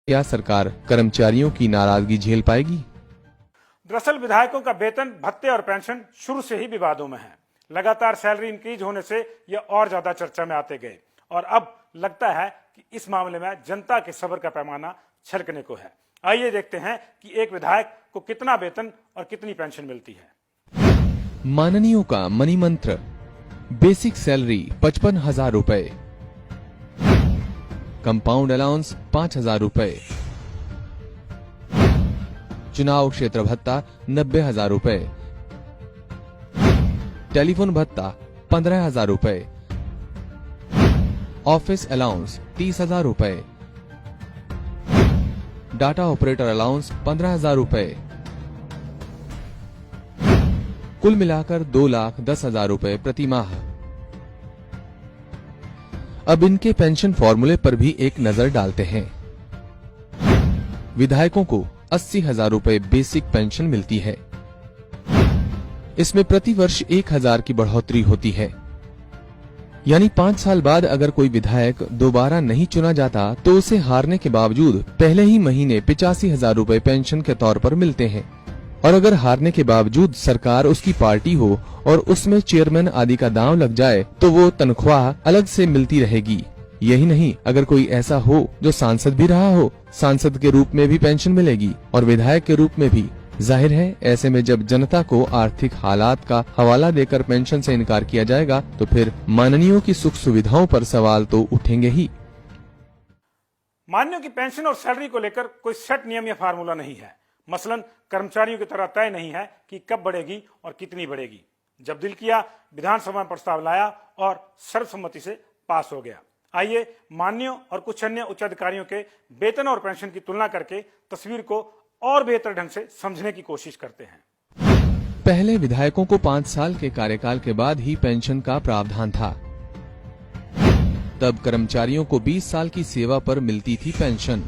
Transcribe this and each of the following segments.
क्या सरकार कर्मचारियों की नाराजगी झेल पाएगी? दरअसल विधायकों का वेतन, भत्ते और पेंशन शुरू से ही विवादों में है। लगातार सैलरी इंक्रीज होने से ये और ज्यादा चर्चा में आते गए और अब लगता है कि इस मामले में जनता के सब्र का पैमाना छलकने को है। आइए देखते हैं कि एक विधायक को कितना वेतन और कितनी पेंशन मिलती है। माननीयों का मनी मंत्र, बेसिक सैलरी 55,000 रुपए, कंपाउंड अलाउंस 5,000 रुपए, चुनाव क्षेत्र भत्ता 90,000 रुपए, टेलीफोन भत्ता 15,000 रुपए, ऑफिस अलाउंस 30,000 रुपए, डाटा ऑपरेटर अलाउंस 15,000 रुपए, कुल मिलाकर 2,10,000 रुपए प्रति माह। अब इनके पेंशन फॉर्मूले पर भी एक नजर डालते हैं। विधायकों को 80,000 रुपए बेसिक पेंशन मिलती है। इसमें प्रति वर्ष 1,000 की बढ़ोतरी होती है। यानी 5 साल बाद अगर कोई विधायक दोबारा नहीं चुना जाता तो उसे हारने के बावजूद पहले ही महीने 85,000 रुपए पेंशन के तौर पर मिलते हैं। और अगर हारने के बावजूद सरकार उसकी पार्टी हो और उसमें चेयरमैन आदि का दांव लग जाए तो वो तनख्वाह अलग से मिलती रहेगी। यही नहीं, अगर कोई ऐसा हो जो सांसद भी रहा हो, सांसद के रूप में भी पेंशन मिलेगी और विधायक के रूप में भी। जाहिर है, ऐसे में जब जनता को आर्थिक हालात का हवाला देकर पेंशन से इनकार किया जाएगा तो फिर माननीयों की सुख सुविधाओं पर सवाल तो उठेंगे ही। माननीयों की पेंशन और सैलरी को लेकर कोई सेट नियम या फार्मूला नहीं है। मसलन कर्मचारियों की तरह तय नहीं है कि कब बढ़ेगी और कितनी बढ़ेगी। जब दिल किया विधानसभा में प्रस्ताव लाया और सर्वसम्मति से पास हो गया। आइए माननीयों और कुछ अन्य उच्च अधिकारियों के वेतन और पेंशन की तुलना करके तस्वीर को और बेहतर ढंग से समझने की कोशिश करते हैं। पहले विधायकों को 5 साल के कार्यकाल के बाद ही पेंशन का प्रावधान था। तब कर्मचारियों को 20 साल की सेवा पर मिलती थी पेंशन।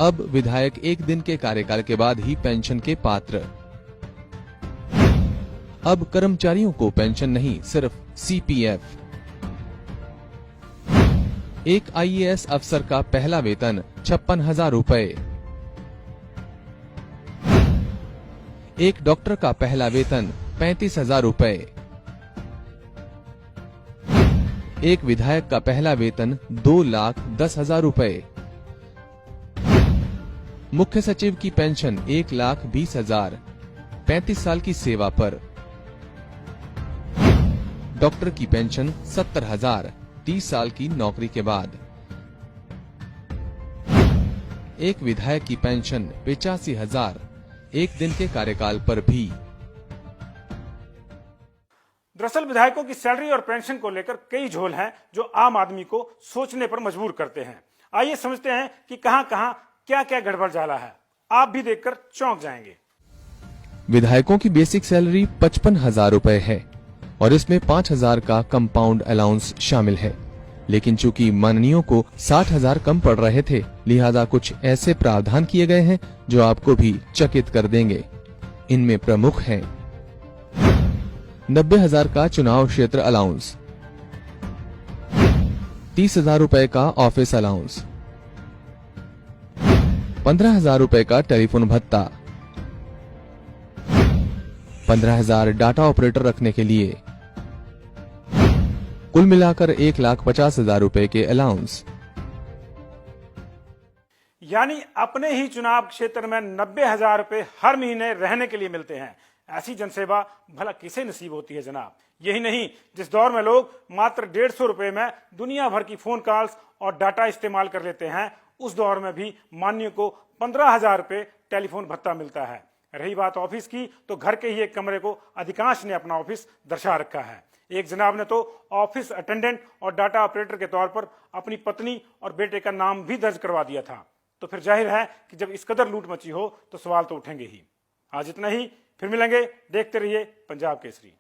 अब विधायक 1 दिन के कार्यकाल के बाद ही पेंशन के पात्र। अब कर्मचारियों को पेंशन नहीं, सिर्फ सीपीएफ। एक आईएएस अफसर का पहला वेतन 56,000 रुपए, एक डॉक्टर का पहला वेतन 35,000 रुपए, एक विधायक का पहला वेतन 2,10,000 रुपए, मुख्य सचिव की पेंशन 1,20,000, 35 साल की सेवा पर, डॉक्टर की पेंशन 70,000, 30 साल की नौकरी के बाद, एक विधायक की पेंशन 85,000, 1 दिन के कार्यकाल पर भी। दरअसल विधायकों की सैलरी और पेंशन को लेकर कई झोल हैं जो आम आदमी को सोचने पर मजबूर करते हैं। आइए समझते हैं कि कहां-कहां क्या-क्या गड़बड़ जाला है। आप भी देखकर चौंक जाएंगे। विधायकों की बेसिक सैलरी 55,000 रुपए है और इसमें 5,000 का कंपाउंड अलाउंस शामिल है। लेकिन चूंकि माननीयों को 60,000 कम पड़ रहे थे, लिहाजा कुछ ऐसे प्रावधान किए गए हैं जो आपको भी चकित कर देंगे। इनमें प्रमुख हैं 90,000 का चुनाव क्षेत्र अलाउंस, 30,000 रुपए का ऑफिस अलाउंस, 15,000 रुपए का टेलीफोन भत्ता, 15,000 डाटा ऑपरेटर रखने के लिए, कुल मिलाकर 1,50,000 रुपए के अलाउंस। यानी अपने ही चुनाव क्षेत्र में 90,000 रुपए हर महीने रहने के लिए मिलते हैं। ऐसी जनसेवा भला किसे नसीब होती है जनाब। यही नहीं, जिस दौर में लोग मात्र 150 रुपए में दुनिया भर की फोन कॉल्स और डाटा इस्तेमाल कर लेते हैं, उस दौर में भी माननीय को 15,000 रुपए टेलीफोन भत्ता मिलता है। रही बात ऑफिस की, तो घर के ही एक कमरे को अधिकांश ने अपना ऑफिस दर्शा रखा है। एक जनाब ने तो ऑफिस अटेंडेंट और डाटा ऑपरेटर के तौर पर अपनी पत्नी और बेटे का नाम भी दर्ज करवा दिया था। तो फिर जाहिर है कि जब इस कदर लूट मची हो तो सवाल तो उठेंगे ही। आज इतना ही, फिर मिलेंगे। देखते रहिए पंजाब केसरी।